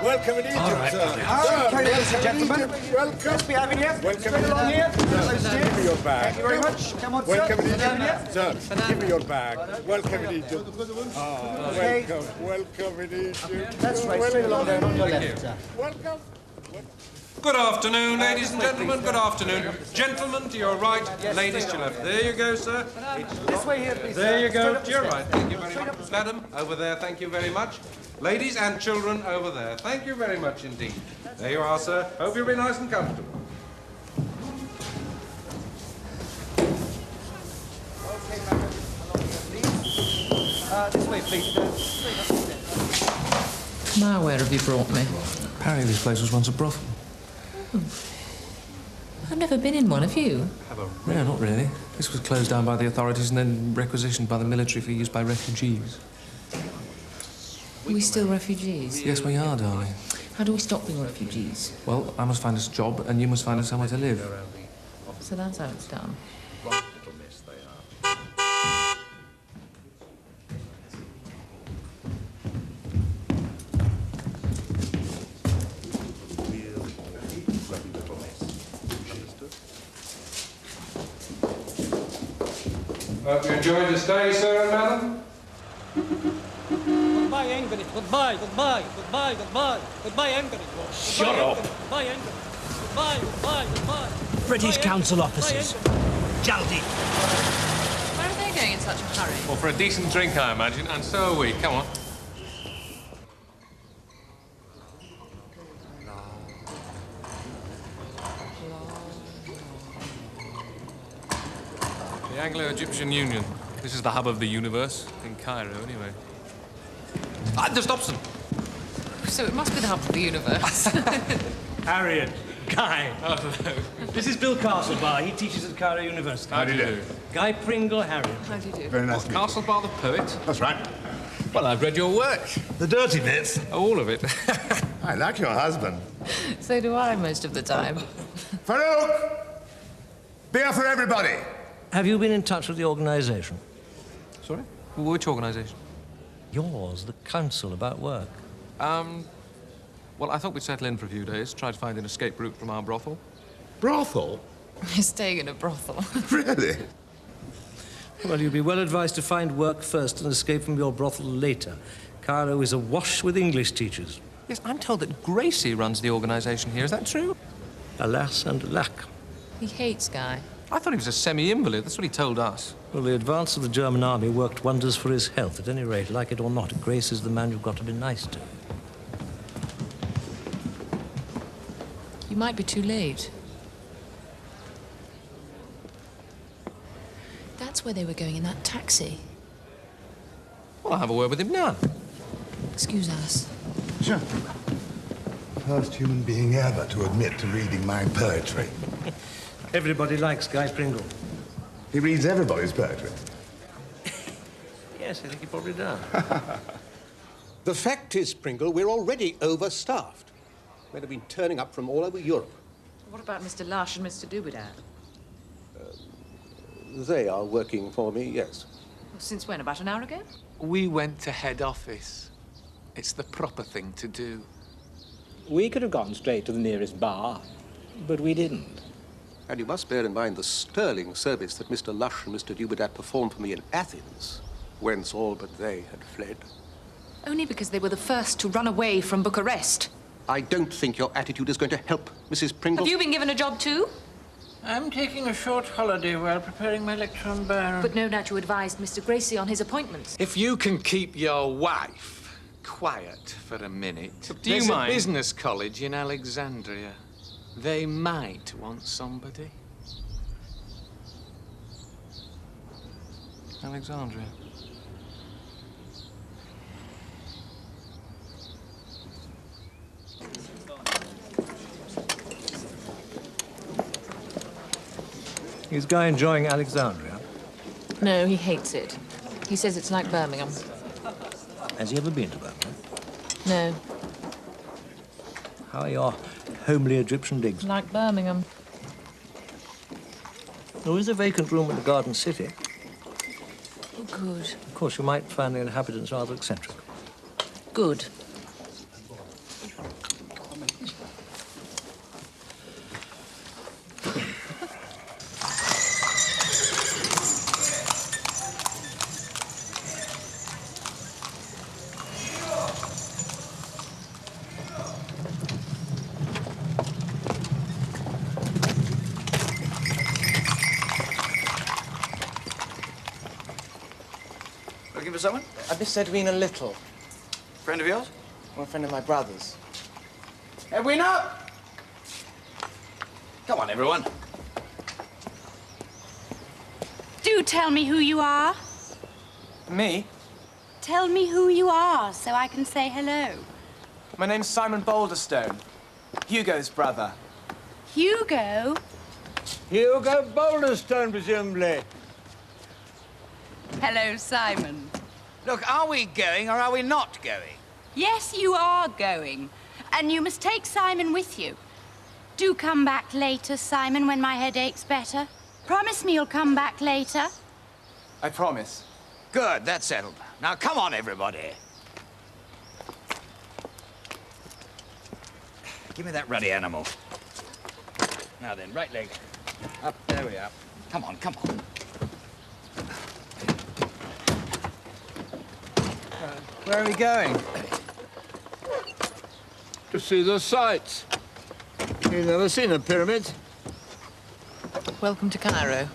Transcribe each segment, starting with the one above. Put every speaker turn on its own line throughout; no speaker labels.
Welcome in Egypt,
all right,
sir.
Ladies and gentlemen.
Welcome.
Let's be having here.
Welcome
Straight along here.
Give me your bag.
Thank you very much. Come on,
Welcome
sir.
in Egypt. Sir, give me your bag. Welcome in Egypt.
Okay.
Welcome in Egypt.
That's right. Straight along there on your left, sir.
Welcome.
Good afternoon, ladies and gentlemen. Good afternoon. Gentlemen, to your right. Ladies, to your left. There you go, sir.
This way here, please.
There you
Straight
go.
up
To
the
your
stairs.
right. Thank you very much. Madam, over there. Thank you very much. Ladies and children, over there. Thank you very much indeed. There you are, sir. Hope you'll be nice and comfortable.
Okay, madam. Along here, please. This way, please. Straight up the stairs.
Now, where have you brought me?
Apparently this place was once a brothel.
I've never been in one, have you?
No, not really. This was closed down by the authorities and then requisitioned by the military for use by refugees.
Are we still refugees?
Yes, we are, darling.
How do we stop being refugees?
Well, I must find us a job and you must find us somewhere to live.
So that's how it's done.
Hope you enjoyed your stay, sir and madam.
Goodbye, England. Goodbye, goodbye, goodbye, goodbye. Goodbye, England.
Shut up.
Goodbye, England. Goodbye, goodbye, goodbye.
British Council officers. Jaldi.
Where are they going in such a hurry?
Well, for a decent drink, I imagine, and so are we. Come on. The Anglo-Egyptian Union. This is the hub of the universe, in Cairo, anyway. Ah, there's Thompson.
So it must be the hub of the universe.
Harriet. Guy.
Oh, hello.
This is Bill Castlebar. He teaches at Cairo University.
How do you do?
Guy Pringle Harriet.
How do you do?
Very nice.
Castlebar the poet?
That's right.
Well, I've read your work.
The dirty bits.
All of it.
I like your husband.
So do I most of the time.
Farouk! Beer for everybody.
Have you been in touch with the organisation?
Sorry? Which organisation?
Yours, the council, about work.
Well, I thought we'd settle in for a few days, try to find an escape route from our brothel.
Brothel?
You're staying in a brothel.
Really?
Well, you'd be well advised to find work first and escape from your brothel later. Cairo is awash with English teachers.
Yes, I'm told that Gracie runs the organisation here. Is that true?
Alas and alack.
He hates Guy.
I thought he was a semi-invalid. That's what he told us.
Well, the advance of the German army worked wonders for his health. At any rate, like it or not, Grace is the man you've got to be nice to.
You might be too late. That's where they were going in that taxi.
Well, I'll have a word with him now.
Excuse us.
Sure. First human being ever to admit to reading my poetry.
Everybody likes Guy Pringle.
He reads everybody's poetry.
Yes, I think he probably does.
The fact is, Pringle, we're already overstaffed. Men have been turning up from all over Europe.
What about Mr. Lush and Mr. Dubedat?
They are working for me, yes.
Since when? About an hour ago?
We went to head office. It's the proper thing to do.
We could have gone straight to the nearest bar, but we didn't.
And you must bear in mind the sterling service that Mr. Lush and Mr. Dubedat performed for me in Athens, whence all but they had fled.
Only because they were the first to run away from Bucharest.
I don't think your attitude is going to help, Mrs. Pringle.
Have you been given a job too?
I'm taking a short holiday while preparing my lecture on Byron.
But no doubt you advised Mr. Gracie on his appointments.
If you can keep your wife quiet for a minute.
Do you
There's
mind?
a business college in Alexandria. They might want somebody.
Alexandria.
Is Guy enjoying Alexandria?
No, he hates it. He says it's like Birmingham.
Has he ever been to Birmingham?
No,
How are your homely Egyptian digs?
like Birmingham.
There is a vacant room in the Garden City.
Oh, good.
Of course, you might find the inhabitants rather eccentric.
Good.
Looking for someone?
Miss Edwina Little.
Friend of yours?
One friend of my brother's.
Edwina! Come on, everyone.
Do tell me who you are.
Me?
Tell me who you are so I can say hello.
My name's Simon Boulderstone. Hugo's brother.
Hugo?
Hugo Boulderstone, presumably.
Hello, Simon.
Look, are we going or are we not going?
Yes, you are going. And you must take Simon with you. Do come back later, Simon, when my headache's better. Promise me you'll come back later.
I promise.
Good, that's settled. Now, come on, everybody. Give me that ruddy animal. Now then, right leg. Up, there we are. Come on, come on.
Where are we going? To see the sights. You've never seen a pyramid?
Welcome to Cairo.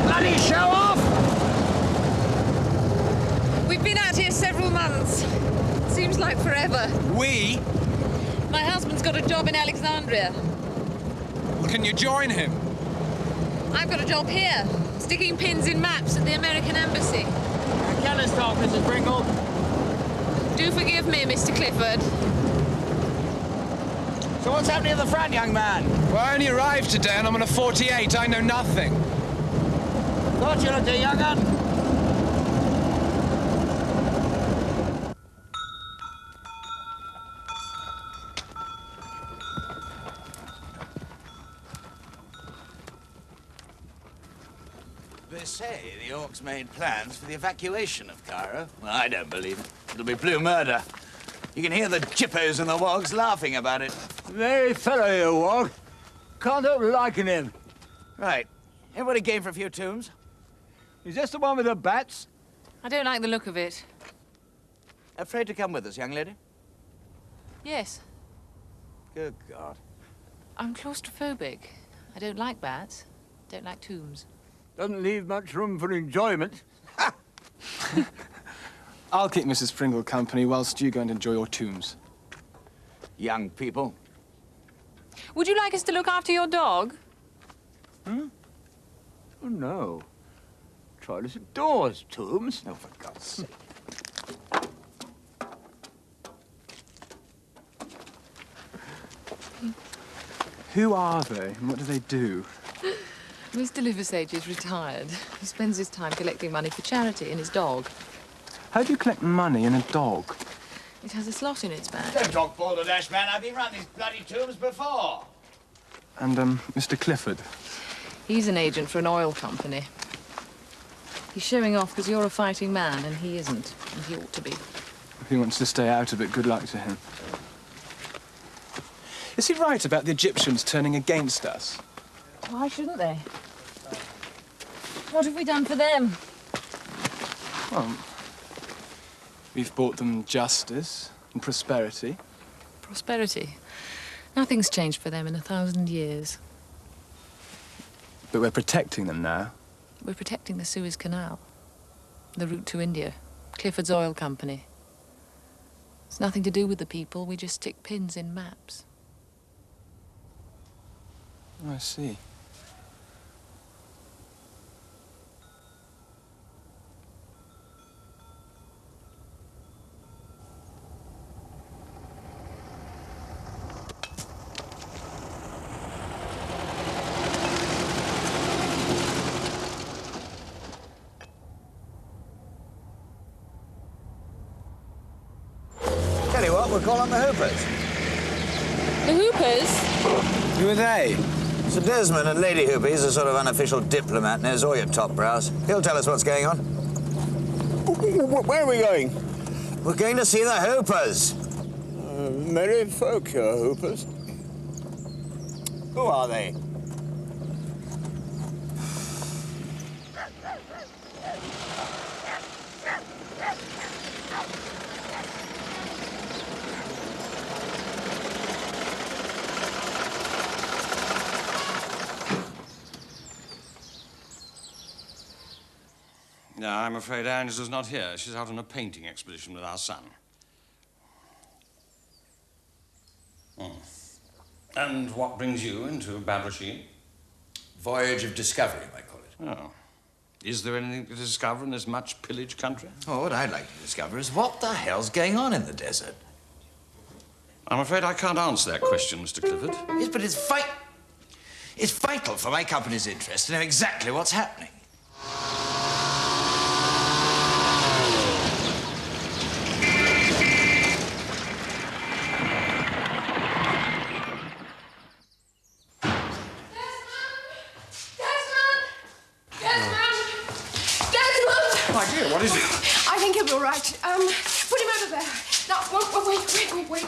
Bloody show off!
We've been out here several months. Seems like forever.
We?
My husband's got a job in Alexandria.
Can you join him?
I've got a job here, sticking pins in maps at the American Embassy.
Kenneth talk, Mrs. Pringle.
Do forgive me, Mr. Clifford.
So what's happening at the front, young man?
Well, I only arrived today and I'm on a 48. I know nothing.
Thought you looked a young un.
They say the Orcs made plans for the evacuation of Cairo. Well, I don't believe it. It'll be blue murder. You can hear the Chippos and the Wogs laughing about it.
Very fellow, you Wog. Can't help liking him.
Right. Everybody game for a few tunes?
Is this the one with the bats?
I don't like the look of it.
Afraid to come with us, young lady?
Yes,
Good God.
I'm claustrophobic. I don't like bats. Don't like tombs.
Doesn't leave much room for enjoyment.
I'll keep Mrs. Pringle company whilst you go and enjoy your tombs.
Young people.
Would you like us to look after your dog?
Hmm? Oh, no. Troilus adores tombs. Oh, for God's sake.
Who are they and what do they do?
Mr. Liversedge is retired. He spends his time collecting money for charity and his dog.
How do you collect money in a dog?
It has a slot in its back.
Don't talk balderdash, man. I've been round these bloody tombs before.
And, Mr. Clifford?
He's an agent for an oil company. He's showing off because you're a fighting man and he isn't, and he ought to be.
If he wants to stay out of it, good luck to him. Is he right about the Egyptians turning against us?
Why shouldn't they? What have we done for them?
Well, we've brought them justice and prosperity.
Prosperity. Nothing's changed for them in 1,000 years.
But we're protecting them now.
We're protecting the Suez Canal, the route to India, Clifford's oil company. It's nothing to do with the people. We just stick pins in maps.
Oh, I see.
Tell you what, we'll call on the Hoopers.
The Hoopers?
Who are they? Sir Desmond and Lady Hooper. He's a sort of unofficial diplomat, knows all your top brows. He'll tell us what's going on.
Where are we going?
We're going to see the Hoopers.
Merry folk, your Hoopers.
Who are they?
No, I'm afraid Angela's not here. She's out on a painting expedition with our son. And what brings you into Badrasheen?
Voyage of discovery, you might call it.
Oh. Is there anything to discover in this much pillaged country?
Oh, what I'd like to discover is what the hell's going on in the desert.
I'm afraid I can't answer that question, Mr. Clifford.
Yes, but it's vital for my company's interest to know exactly what's happening.
What is it?
I think he'll be all right. Put him over there. Now, wait.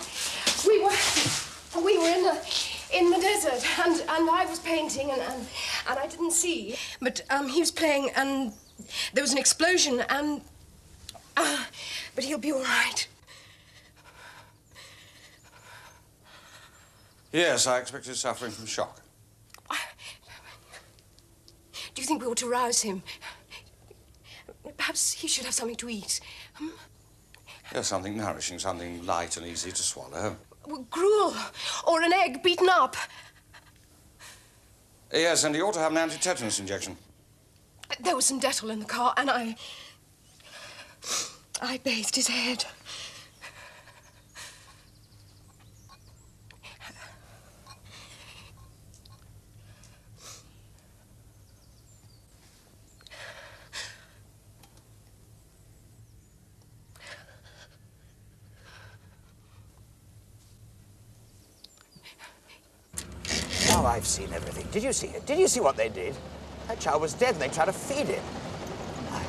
We were in the desert, and I was painting, and I didn't see. But he was playing, and there was an explosion, and but he'll be all right.
Yes, I expect he's suffering from shock.
Do you think we ought to rouse him? Perhaps he should have something to eat.
Yes, something nourishing, something light and easy to swallow.
Well, gruel or an egg beaten up.
Yes, and he ought to have an anti-tetanus injection.
There was some Dettol in the car, and I bathed his head.
Now I've seen everything. Did you see it? Did you see what they did? That child was dead and they tried to feed it. My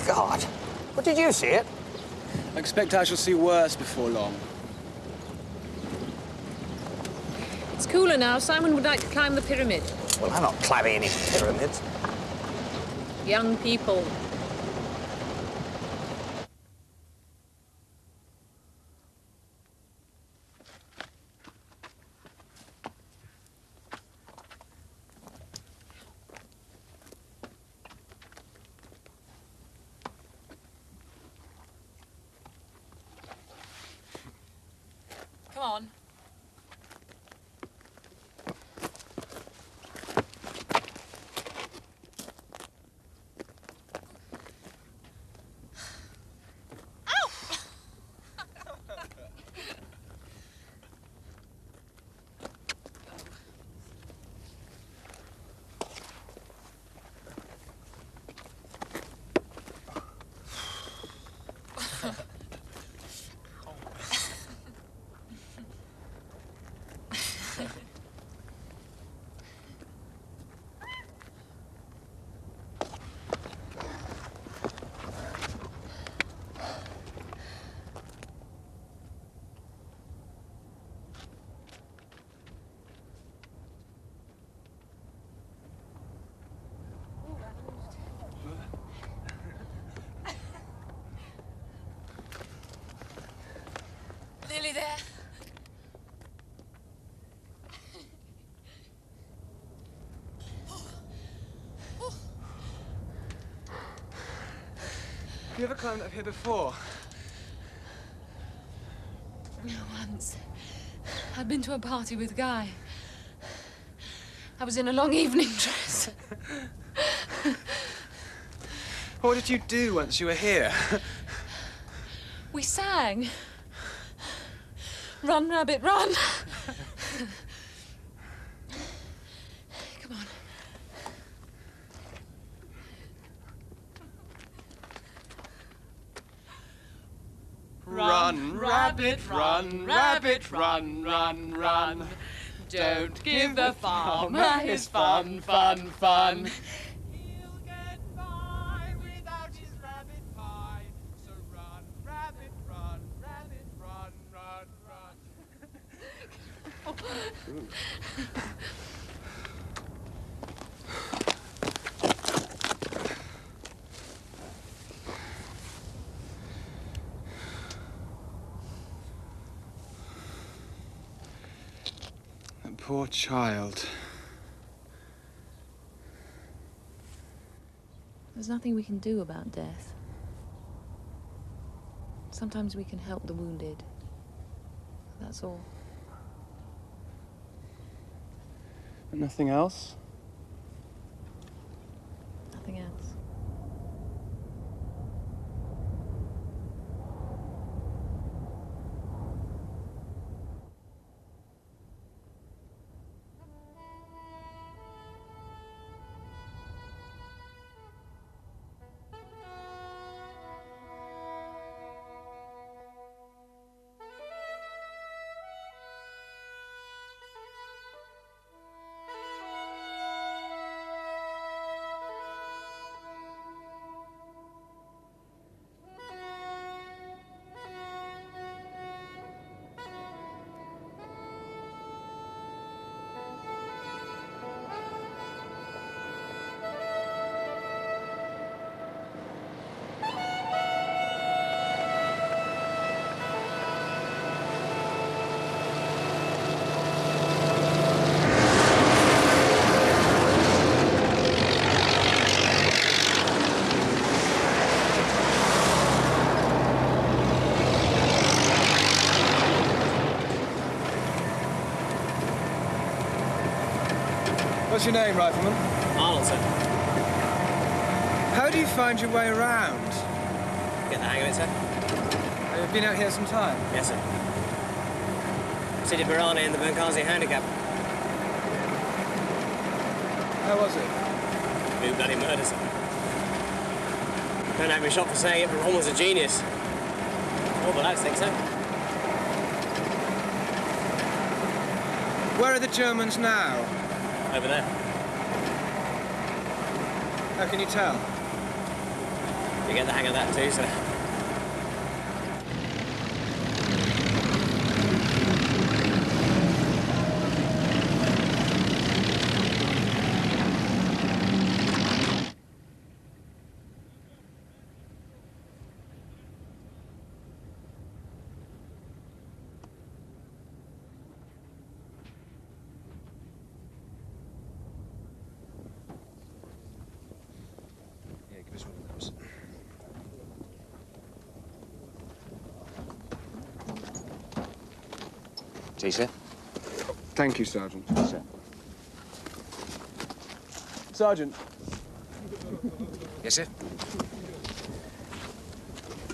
God. What, did you see it?
I expect I shall see worse before long.
It's cooler now. Simon would like to climb the pyramid.
Well, I'm not climbing any pyramids.
Young people. Come on. Nearly there.
Have you ever climbed up here before?
Once. I'd been to a party with Guy. I was in a long evening dress.
What did you do once you were here?
We sang. Run, rabbit, run. Come on.
Run, rabbit, run, rabbit, run, run, run. Don't give the farmer his fun, fun, fun. He'll get by without his rabbit pie. So run, rabbit, run, rabbit, run, run, run. Poor child.
There's nothing we can do about death. Sometimes we can help the wounded. That's all.
Nothing else?
Nothing else.
What's your name, Rifleman?
Arnold, sir.
How do you find your way around?
Get the hang of it, sir.
You've been out here some time?
Yes, sir. City Branagh in the Benghazi handicap.
How was it?
Blue bloody murder, sir. Don't have me shot for saying it, but Ron was a genius. All the lads think so.
Where are the Germans now?
Over there.
How can you tell?
You get the hang of that too, sir. please, sir.
Thank you, Sergeant. Yes, sir. Sergeant.
Yes, sir?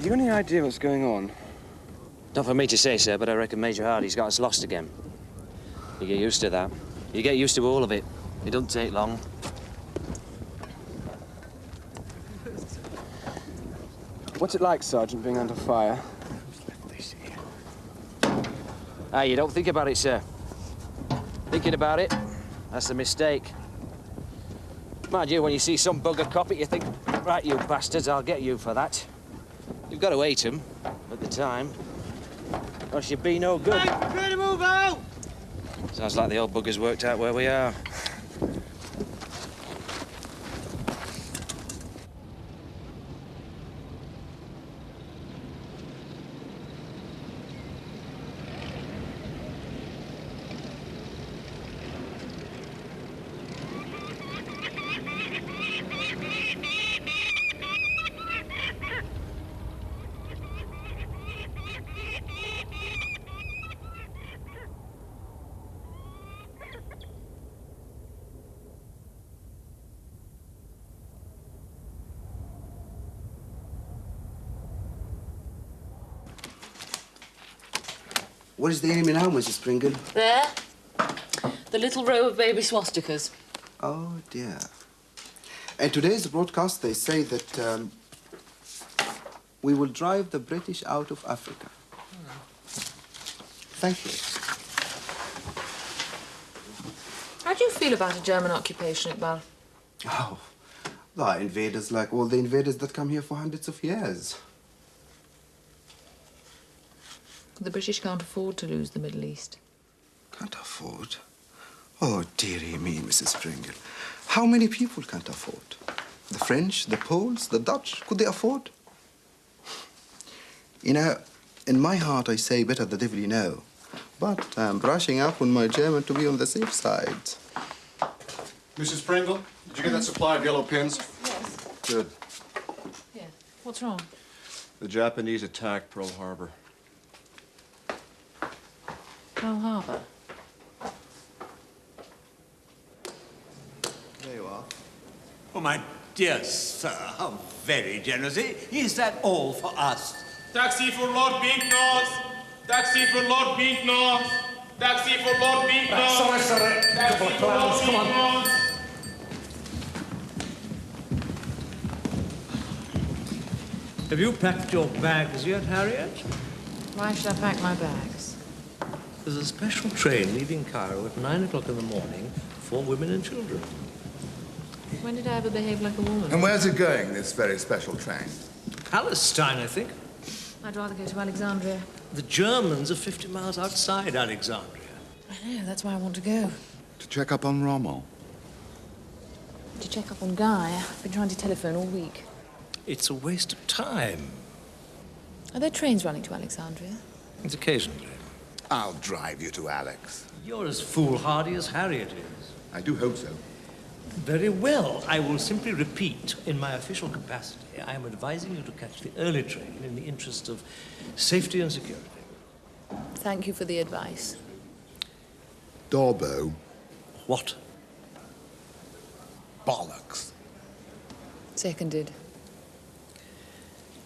You got any idea what's going on?
Not for me to say, sir, but I reckon Major Hardy's got us lost again. You get used to that. You get used to all of it. It doesn't take long.
What's it like, Sergeant, being under fire?
Ah, you don't think about it, sir. Thinking about it, that's a mistake. Mind you, when you see some bugger cop it, you think, right, you bastards, I'll get you for that. You've got to hate him at the time, or you'd be no good.
Hey, prepare to move out!
Sounds like the old bugger's worked out where we are.
What is the enemy now, Mrs. Pringle?
There. The little row of baby swastikas.
Oh, dear. In today's broadcast, they say that we will drive the British out of Africa. Thank you.
How do you feel about a German occupation, Iqbal?
Oh, they are invaders like all the invaders that come here for hundreds of years.
The British can't afford to lose the Middle East.
Can't afford? Oh, dearie me, Mrs. Pringle. How many people can't afford? The French, the Poles, the Dutch, could they afford? You know, in my heart I say better the devil you know. But I'm brushing up on my German to be on the safe side.
Mrs. Pringle, did you get that supply of yellow pins?
Yes.
Good.
Yeah. What's wrong?
The Japanese attacked Pearl Harbor.
Pearl Harbor.
There you are.
Oh, my dear sir, how very generous. Is that all for us?
Taxi for Lord Binknose! Taxi for Lord Binknose! Taxi for Lord Binknose!
Sorry, sorry.
Taxi for Lord
Come on.
Binknose!
Have you packed your bags yet, Harriet?
Why should I pack my bags?
There's a special train leaving Cairo at 9 o'clock in the morning for women and children.
When did I ever behave like a woman?
And where's it going, this very special train?
Palestine, I think.
I'd rather go to Alexandria.
The Germans are 50 miles outside Alexandria.
I know, that's why I want to go.
To check up on Rommel.
To check up on Guy. I've been trying to telephone all week.
It's a waste of time.
Are there trains running to Alexandria?
It's occasionally.
I'll drive you to Alex.
You're as foolhardy as Harriet is.
I do hope so.
Very well. I will simply repeat, in my official capacity, I am advising you to catch the early train in the interest of safety and security.
Thank you for the advice.
Dorbo.
What?
Bollocks.
Seconded.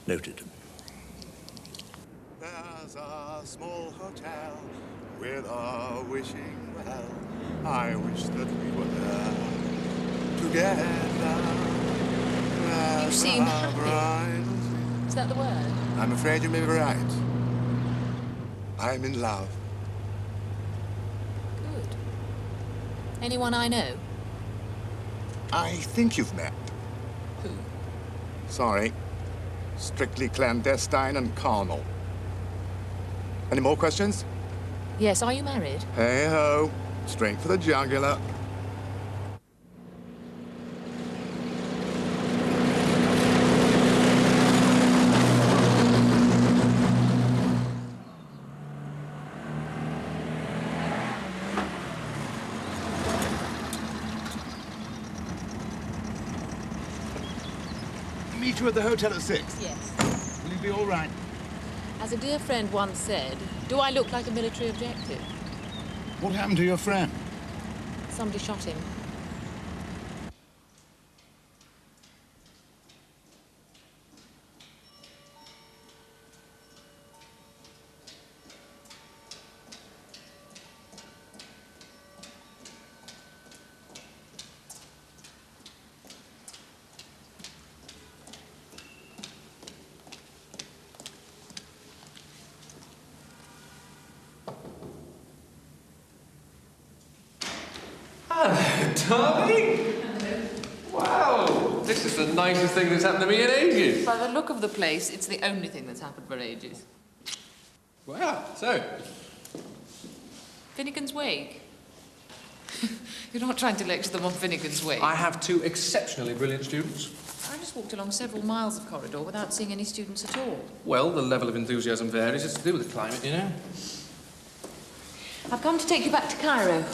Noted.
There's a small hotel with a wishing well. I wish that we were there together.
You seem happy. Is that the word?
I'm afraid you may be right. I'm in love.
Good. Anyone I know?
I think you've met.
Who?
Sorry. Strictly clandestine and carnal. Any more questions?
Yes, are you married?
Hey-ho. Straight for the jugular.
Meet you at the hotel at 6.
Yes.
Will you be all right?
As a dear friend once said, do I look like a military objective?
What happened to your friend?
Somebody shot him.
Darling! Wow, this is the nicest thing that's happened to me in ages.
By the look of the place, it's the only thing that's happened for ages.
Wow, so?
Finnegan's Wake. You're not trying to lecture them on Finnegan's Wake.
I have 2 exceptionally brilliant students.
I just walked along several miles of corridor without seeing any students at all.
Well, the level of enthusiasm varies. It's to do with the climate, you know.
I've come to take you back to Cairo.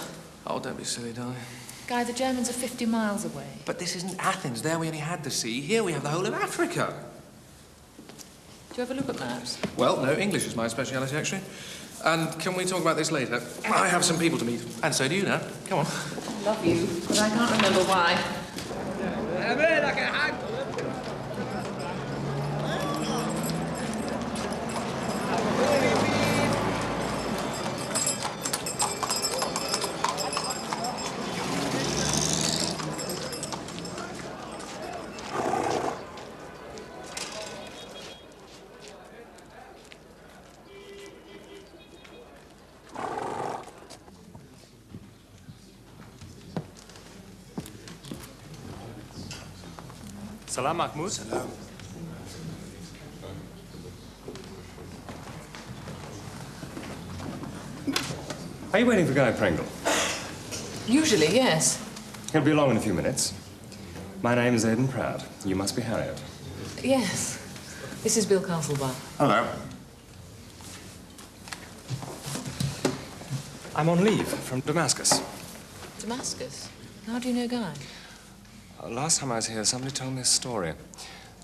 Oh, don't be silly, darling.
Guy, the Germans are 50 miles away.
But this isn't Athens. There we only had the sea. Here we have the whole of Africa.
Do you ever look at maps?
Well, no, English is my speciality, actually. And can we talk about this later? I have some people to meet. And so do you now. Come on.
I love you, but I can't remember why.
Salam, Mahmoud.
Salam.
Are you waiting for Guy Pringle?
Usually, yes.
He'll be along in a few minutes. My name is Aidan Pratt. You must be Harriet.
Yes. This is Bill Castlebar.
Hello.
I'm on leave from Damascus.
Damascus? How do you know Guy?
Last time I was here, somebody told me a story.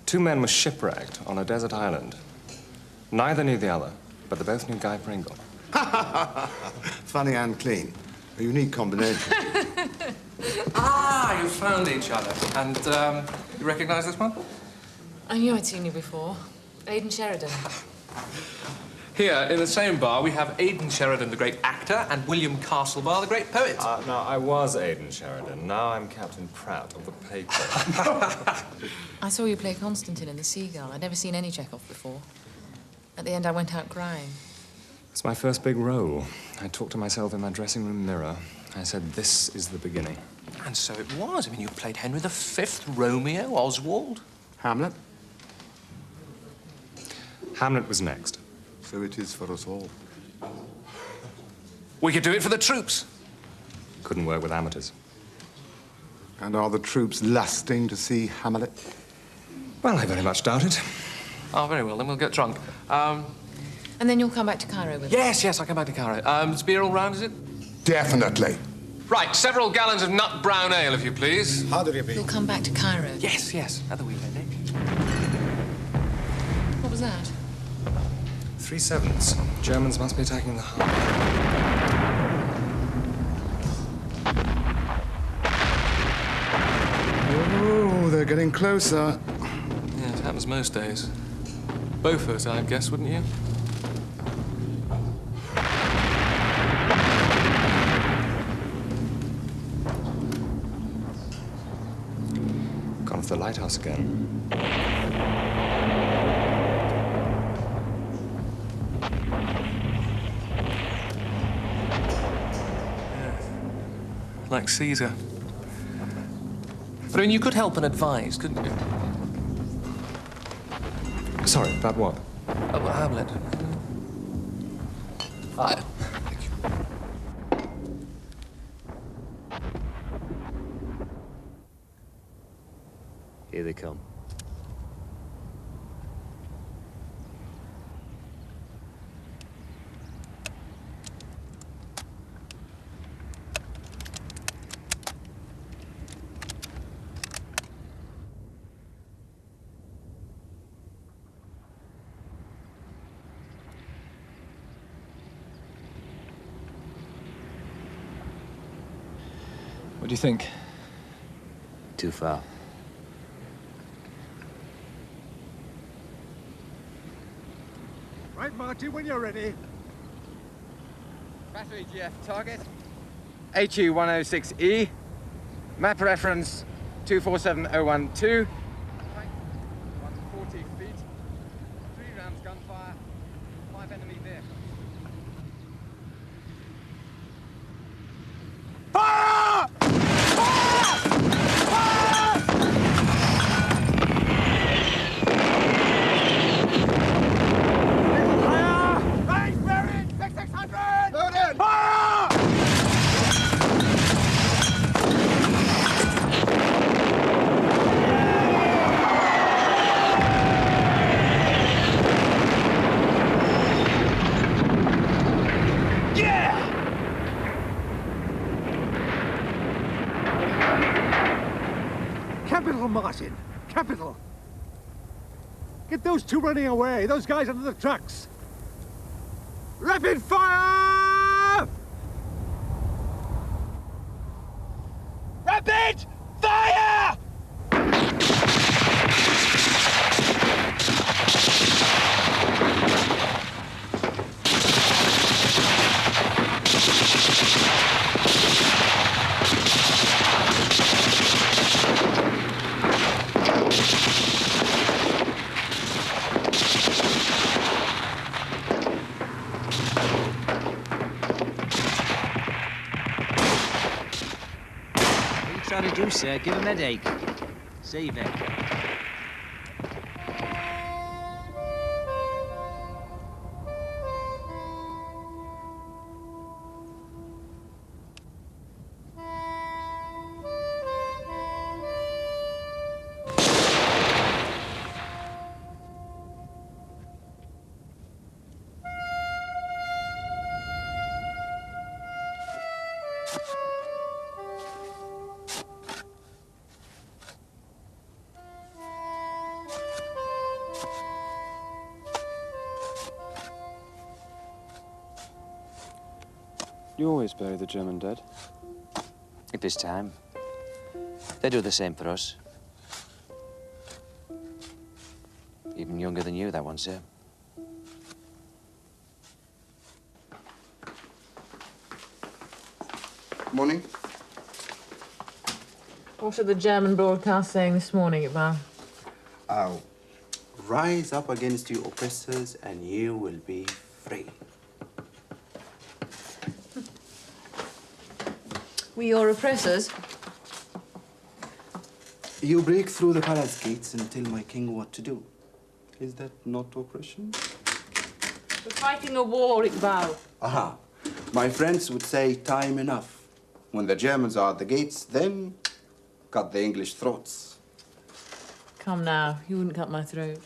2 men were shipwrecked on a desert island. Neither knew the other, but they both knew Guy Pringle.
Funny and clean. A unique combination.
Ah, you found each other. And, you recognize this one?
I knew I'd seen you before. Aidan Sheridan.
Here, in the same bar, we have Aidan Sheridan, the great actor, and William Castlebar, the great poet.
No, I was Aidan Sheridan. Now I'm Captain Pratt of the paper.
I saw you play Constantine in The Seagull. I'd never seen any Chekhov before. At the end, I went out crying.
It's my first big role. I talked to myself in my dressing room mirror. I said, this is the beginning.
And so it was. I mean, you played Henry V, Romeo, Oswald.
Hamlet?
Hamlet was next.
So it is for us all.
We could do it for the troops.
Couldn't work with amateurs.
And are the troops lusting to see Hamlet?
Well, I very much doubt it.
Oh, very well, then we'll get drunk.
And then you'll come back to Cairo with us?
Yes, I'll come back to Cairo. Is beer all round, is it?
Definitely.
Right, several gallons of nut brown ale, if you please.
How do you be?
You'll come back to Cairo?
Yes, at the weekend, eh?
What was that?
3 7s. Germans must be attacking the harbour.
Oh, they're getting closer.
Yeah, it happens most days. Beaufort, I'd guess, wouldn't you?
Gone off the lighthouse again.
Like Caesar. But I mean, you could help and advise, couldn't you?
Sorry, about what?
About Hamlet.
Here they come.
What do you think?
Too far.
Right, Marty, when you're ready.
Battery GF target. HU 106E. Map reference 247012. 140 feet. 3 rounds gunfire. 5 enemy vehicles.
Fire! Capital, Martin. Capital. Get those two running away. Those guys under the trucks. Rapid fire! Rapid fire!
Trying to do, sir? Give him a headache. Save it.
You always bury the German dead?
If there's time. They do the same for us. Even younger than you, that one, sir.
Morning.
What are the German broadcasts saying this morning, Iqbal?
Rise up against your oppressors and you will be free.
We your oppressors?
You break through the palace gates and tell my king what to do. Is that not oppression?
We're fighting a war, Iqbal.
Aha. My friends would say time enough. When the Germans are at the gates, then cut the English throats.
Come now, you wouldn't cut my throat.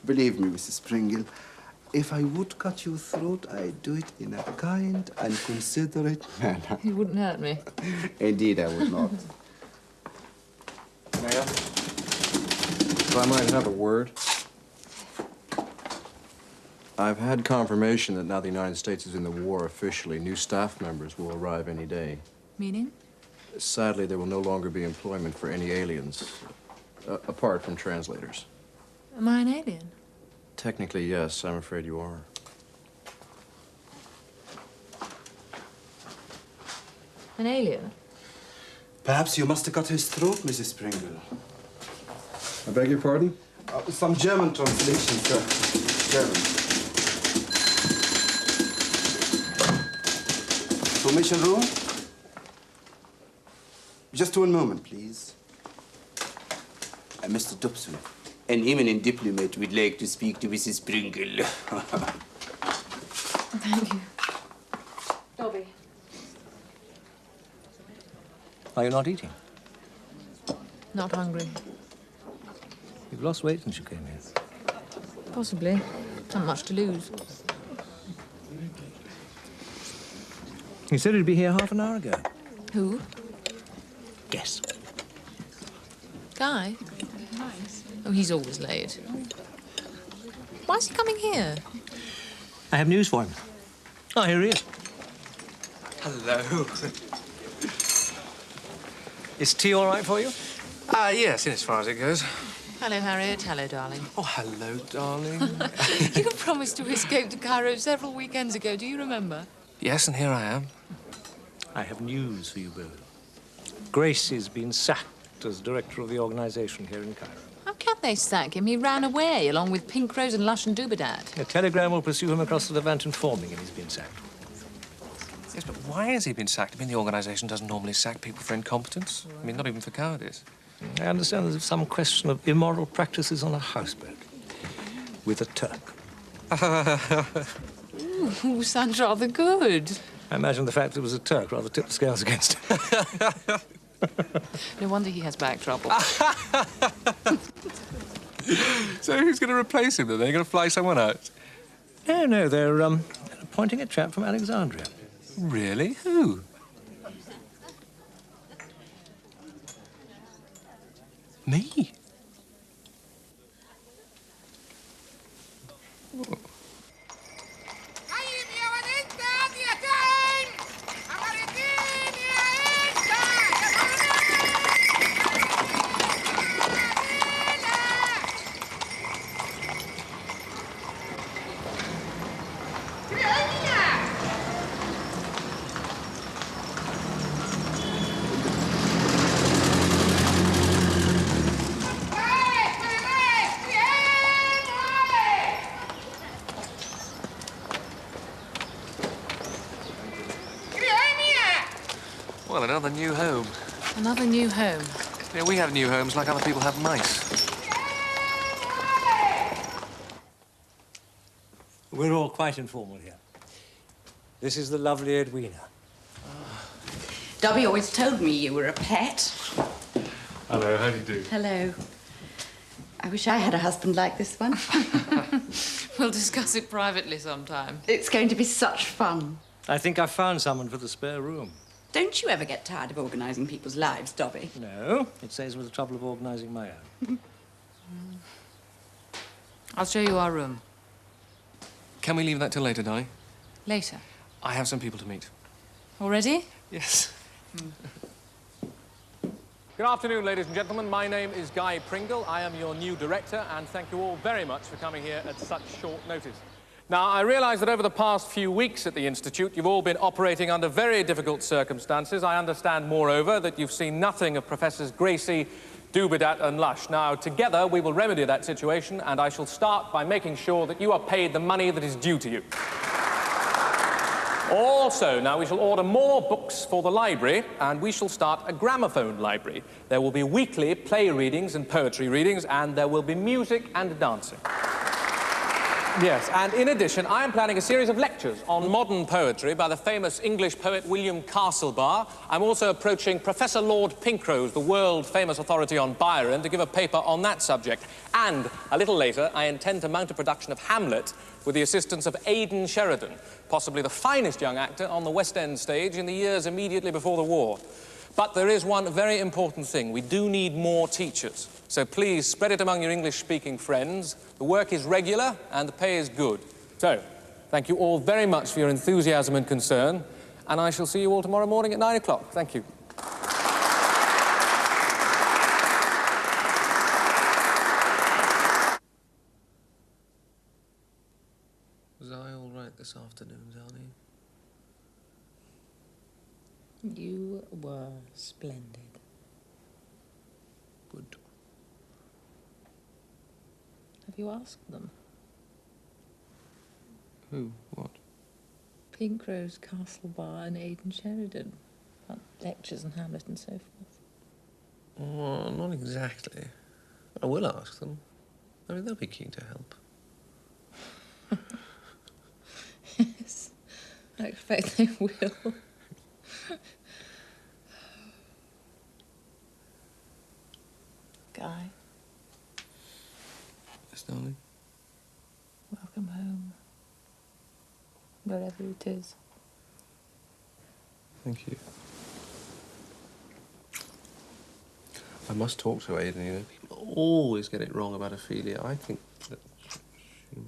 Believe me, Mrs. Pringle, if I would cut your throat, I'd do it in a kind and considerate manner.
You wouldn't hurt me.
Indeed, I would not.
Mayor, if I might have a word. I've had confirmation that now the United States is in the war officially, new staff members will arrive any day.
Meaning?
Sadly, there will no longer be employment for any aliens, apart from translators.
Am I an alien?
Technically, yes. I'm afraid you are.
An alien?
Perhaps you must have cut his throat, Mrs. Pringle.
I beg your pardon?
Some German translation, sir. German. Formation room? Just one moment, please. Mr. Thompson, an eminent diplomat would like to speak to Mrs. Pringle.
Thank you. Dobby.
Are you not eating?
Not hungry.
You've lost weight since you came here.
Possibly. Not much to lose.
You said he'd be here half an hour ago.
Who?
Guess.
Guy? Oh, he's always late. Why is he coming here?
I have news for him. Oh, here he is.
Hello.
Is tea all right for you?
Yes, in as far as it goes.
Hello, Harriet. Hello, darling.
Oh, hello, darling.
You promised to escape to Cairo several weekends ago. Do you remember?
Yes, and here I am.
I have news for you both. Gracie's been sacked as director of the organisation here in Cairo.
How can they sack him? He ran away, along with Pink Rose and Lush and Dubedat.
A telegram will pursue him across the Levant informing him he's been sacked.
Yes, but why has he been sacked? I mean, the organisation doesn't normally sack people for incompetence. I mean, not even for cowardice.
I understand there's some question of immoral practices on a houseboat with a Turk.
Ooh, sounds rather good.
I imagine the fact that it was a Turk rather tipped the scales against him.
No wonder he has back trouble.
So who's going to replace him, then? They're going to fly someone out?
No, they're appointing a chap from Alexandria.
Really? Who? Me? Oh. Well, another new home.
Another new home.
Yeah, we have new homes like other people have mice.
We're all quite informal here. This is the lovely Edwina.
Dobby always told me you were a pet.
Hello, how do you do?
Hello. I wish I had a husband like this one.
We'll discuss it privately sometime.
It's going to be such fun.
I think I found someone for the spare room.
Don't you ever get tired of organising people's lives, Dobby?
No, it saves me the trouble of organising my own.
I'll show you our room.
Can we leave that till later, Di?
Later.
I have some people to meet.
Already?
Yes.
Good afternoon, ladies and gentlemen. My name is Guy Pringle. I am your new director, and thank you all very much for coming here at such short notice. Now, I realise that over the past few weeks at the Institute, you've all been operating under very difficult circumstances. I understand, moreover, that you've seen nothing of Professors Gracie, Dubedat and Lush. Now, together, we will remedy that situation, and I shall start by making sure that you are paid the money that is due to you. Also, now we shall order more books for the library, and we shall start a gramophone library. There will be weekly play readings and poetry readings, and there will be music and dancing. Yes, and in addition, I am planning a series of lectures on modern poetry by the famous English poet William Castlebar. I'm also approaching Professor Lord Pinkrose, the world-famous authority on Byron, to give a paper on that subject. And a little later, I intend to mount a production of Hamlet with the assistance of Aidan Sheridan, possibly the finest young actor on the West End stage in the years immediately before the war. But there is one very important thing. We do need more teachers. So please spread it among your English-speaking friends. The work is regular and the pay is good. So, thank you all very much for your enthusiasm and concern, and I shall see you all tomorrow morning at 9 o'clock. Thank you.
Was I all right this afternoon, darling?
You were splendid.
Good.
Have you asked them?
Who? What?
Pink Rose, Castlebar and Aidan Sheridan. About lectures and Hamlet and so forth.
Oh, not exactly. I will ask them. I mean, they'll be keen to help.
Yes, I expect they will. Guy.
Yes, darling?
Welcome home. Wherever it is.
Thank you. I must talk to Aidan, you know. People always get it wrong about Ophelia. I think that she...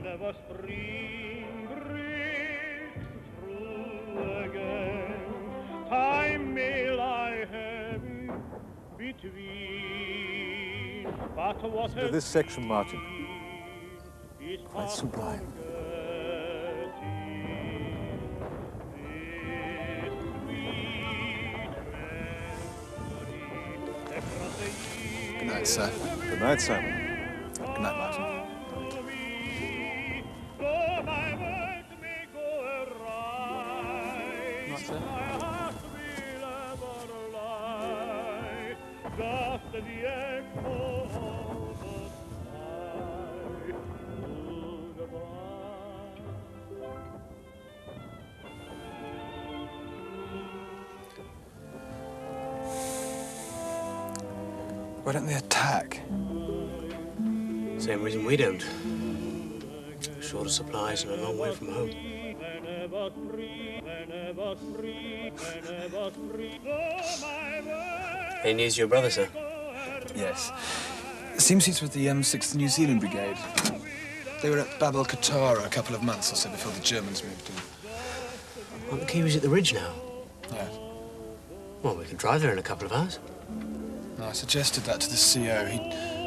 whenever spring breaks through again, time may lie heavy between, but what
To this section, Martin.
is
Quite sublime. Good night, sir. Good night, Simon. Good night, Martin.
Not sir. Just the echo of the sky.
Why don't they attack?
Same reason we don't. Short of supplies and a long way from home. Any news of your brother, sir?
Yes. It seems he's with the 6th New Zealand Brigade. They were at Bab el-Qatar a couple of months or so before the Germans moved in.
Aren't the Kiwis at the ridge now?
Yeah.
Well, we can drive there in a couple of hours.
No, I suggested that to the CO. He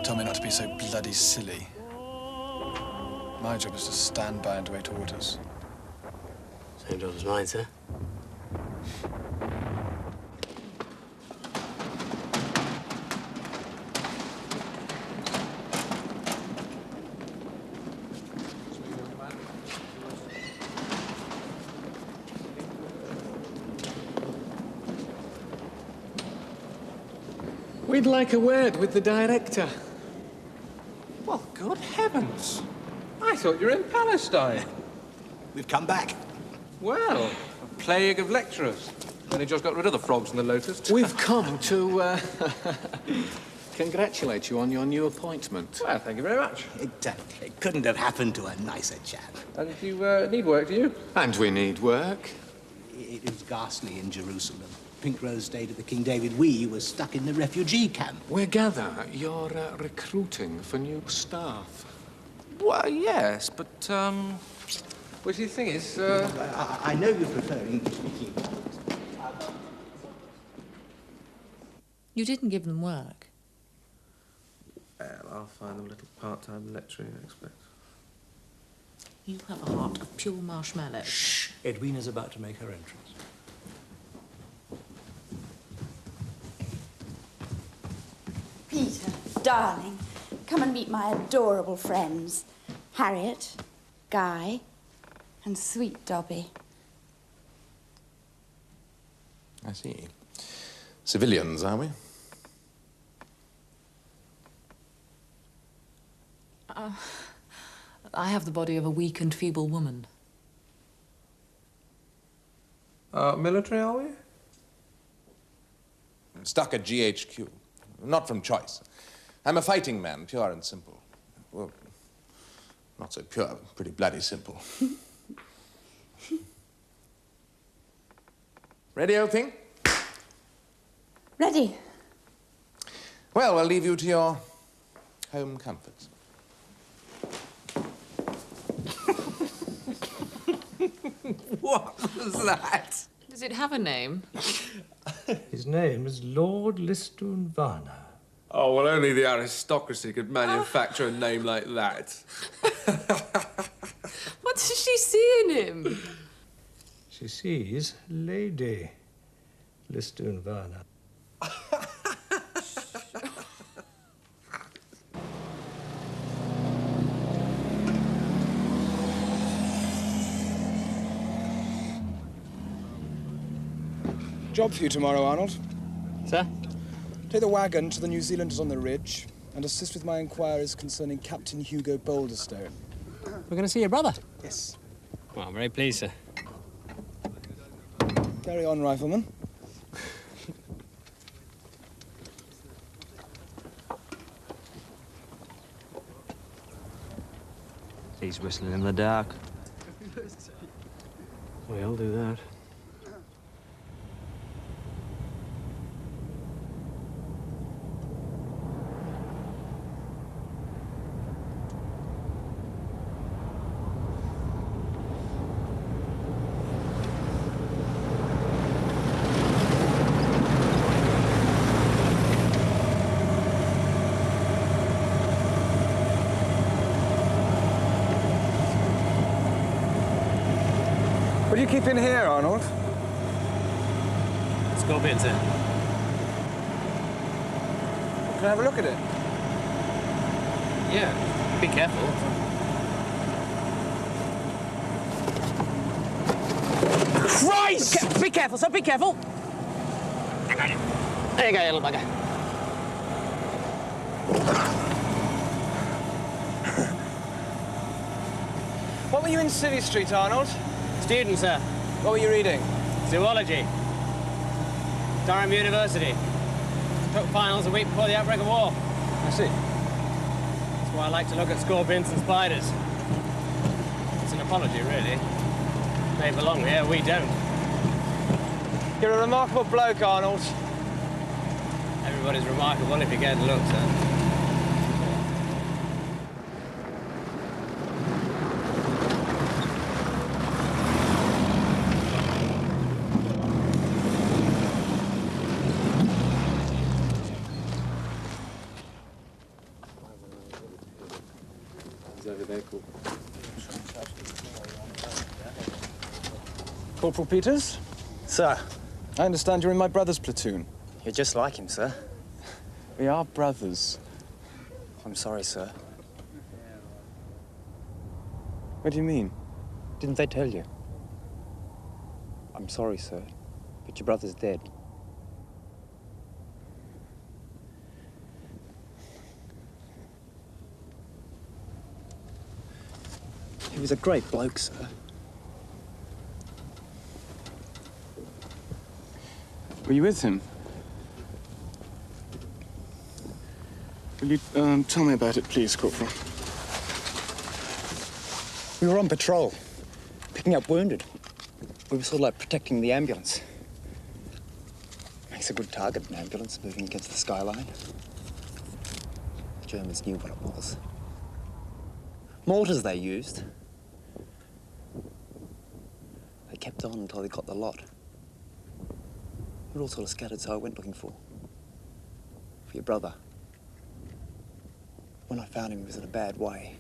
told me not to be so bloody silly. My job is to stand by and await orders.
Same job as mine, sir.
We'd like a word with the director. Well, good heavens. I thought you were in Palestine.
We've come back.
Well, a plague of lecturers. Only just got rid of the frogs and the locusts.
We've come to congratulate you on your new appointment.
Well, thank you very much.
It couldn't have happened to a nicer chap.
And you need work, do you?
And we need work.
It was ghastly in Jerusalem. Pink Rose stayed at the King David. We were stuck in the refugee camp.
We gather you're recruiting for new staff.
Well, yes, but, well, the thing is,
I know you prefer English-speaking.
You didn't give them work.
Well, I'll find them a little part-time lecturing, I expect.
You have a heart of pure marshmallow.
Shh! Edwina's about to make her entrance.
Peter, darling, come and meet my adorable friends. Harriet, Guy, and sweet Dobby.
I see. Civilians, are we?
I have the body of a weak and feeble woman.
Military, are we?
Stuck at GHQ. Not from choice. I'm a fighting man, pure and simple. Well, not so pure, pretty bloody simple. Ready, old thing?
Ready.
Well, we'll leave you to your home comforts.
what was that?
Does it have a name?
His name is Lord Listowne Varna.
Oh, well, only the aristocracy could manufacture a name like that.
What does she see in him?
She sees Lady Listowne Varna.
Job for you tomorrow, Arnold.
Sir?
Take the wagon to the New Zealanders on the ridge and assist with my inquiries concerning Captain Hugo Boulderstone.
We're going to see your brother?
Yes.
Well, I'm very pleased, sir.
Carry on, rifleman.
He's whistling in the dark.
We all do that.
do you keep in here, Arnold?
Scorpion, sir.
Can I have a look at it?
Yeah, be careful.
Christ! Be careful, sir, be careful. There you go, you little bugger.
What were you in City Street, Arnold?
Student, sir.
What were you reading?
Zoology. Durham University. Took finals a week before the outbreak of war.
I see.
That's why I like to look at scorpions and spiders. It's an apology, really. They belong here, we don't.
You're a remarkable bloke, Arnold.
Everybody's remarkable if you get a look, sir.
Corporal Peters?
Sir.
I understand you're in my brother's platoon.
You're just like him, sir.
We are brothers.
I'm sorry, sir.
What do you mean?
Didn't they tell you? I'm sorry, sir, but your brother's dead. He was a great bloke, sir.
Were you with him? Will you tell me about it, please, Corporal?
We were on patrol, picking up wounded. We were sort of like protecting the ambulance. Makes a good target, an ambulance moving against the skyline. The Germans knew what it was. Mortars they used. They kept on until they got the lot. We were all sort of scattered, so I went looking for your brother. When I found him, he was in a bad way.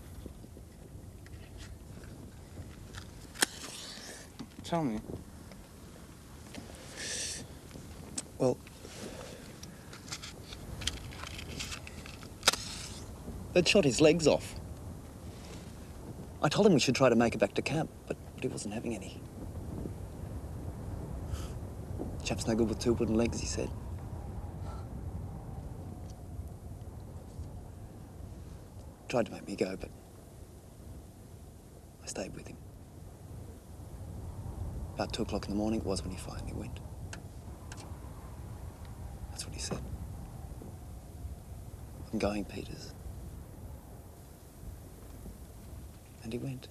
Tell me.
Well, they'd shot his legs off. I told him we should try to make it back to camp, but he wasn't having any. Chap's no good with two wooden legs, he said. Tried to make me go, but I stayed with him. About 2 o'clock in the morning it was when he finally went. That's what he said. I'm going, Peters. And he went.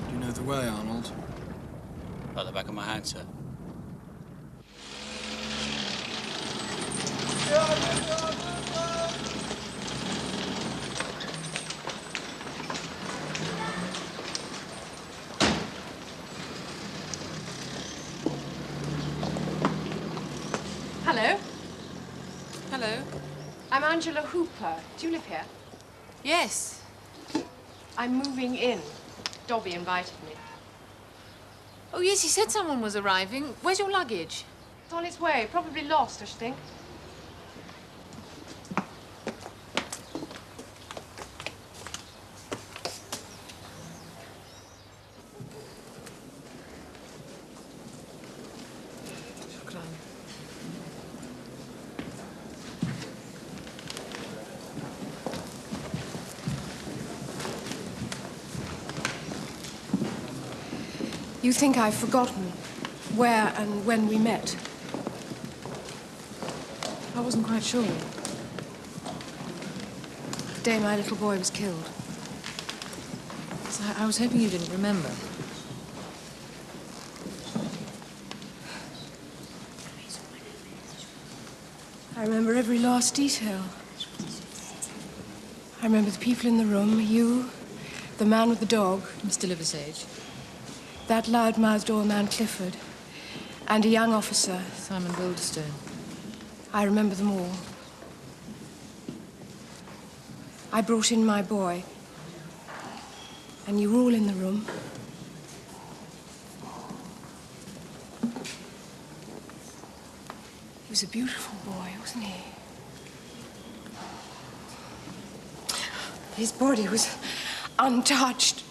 Do you know the way, Arnold?
At the back of my hand, sir.
Hello.
Hello.
I'm Angela Hooper. Do you live here?
Yes.
I'm moving in. Dobby invited me.
Oh, yes, he said someone was arriving. Where's your luggage?
It's on its way. Probably lost, I should think. You think I've forgotten where and when we met? I wasn't quite sure. The day my little boy was killed.
So I was hoping you didn't remember.
I remember every last detail. I remember the people in the room, you, the man with the dog.
Mr. Liversedge.
That loud-mouthed old man, Clifford, and a young officer.
Simon Boulderstone.
I remember them all. I brought in my boy, and you were all in the room. He was a beautiful boy, wasn't he? His body was untouched.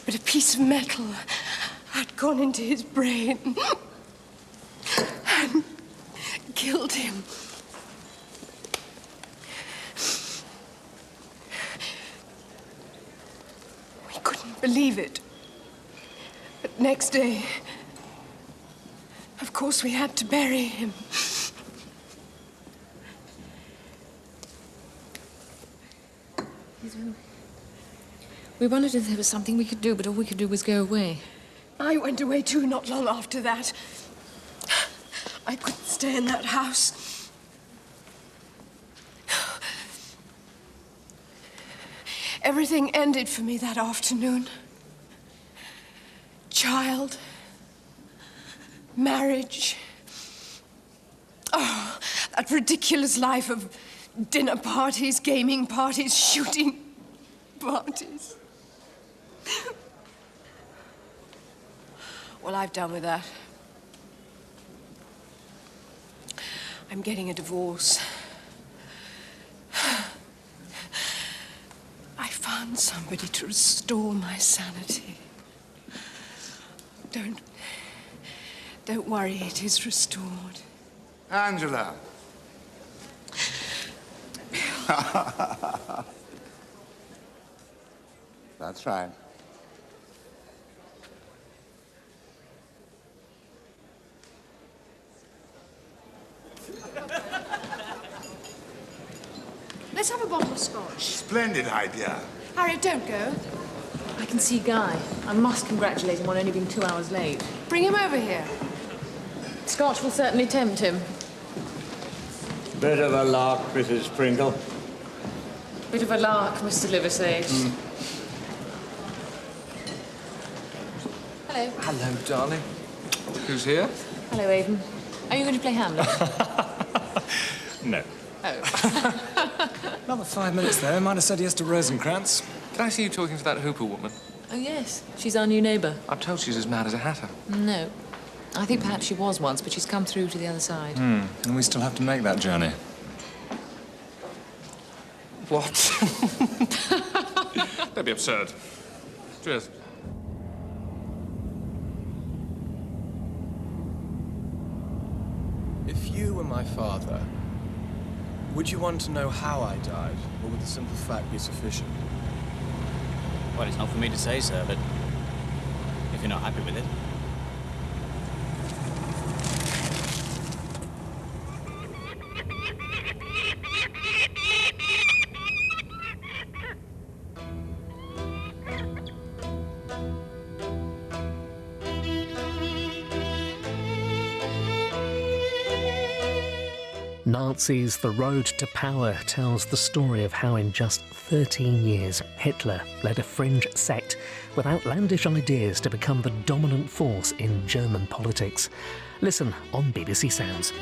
But a piece of metal had gone into his brain and killed him. We couldn't believe it. But next day, of course, we had to bury him.
We wondered if there was something we could do, but all we could do was go away.
I went away too not long after that. I couldn't stay in that house. Everything ended for me that afternoon. Child, marriage. Oh, that ridiculous life of dinner parties, gaming parties, shooting parties. Well, I've done with that. I'm getting a divorce. I found somebody to restore my sanity. Don't worry, it is restored.
Angela. That's right.
Let's have a bottle of scotch.
Splendid idea.
Harriet, don't go.
I can see Guy. I must congratulate him on only being 2 hours late.
Bring him over here.
Scotch will certainly tempt him.
Bit of a lark, Mrs. Pringle.
Bit of a lark, Mr. Liversage. Hello.
Hello, darling. Who's here?
Hello, Aiden. Are you going to play Hamlet?
No.
Oh.
Another 5 minutes there. Might have said yes to Rosencrantz.
Did I see you talking to that Hooper woman?
Oh, yes. She's our new neighbour.
I'm told she's as mad as a hatter.
No. I think perhaps she was once, but she's come through to the other side.
And we still have to make that journey.
What? Don't be absurd. Cheers.
If you were my father, would you want to know how I died, or would the simple fact be sufficient?
Well, it's not for me to say, sir, but if you're not happy with it.
Nazis' The Road to Power tells the story of how in just 13 years Hitler led a fringe sect with outlandish ideas to become the dominant force in German politics. Listen on BBC Sounds.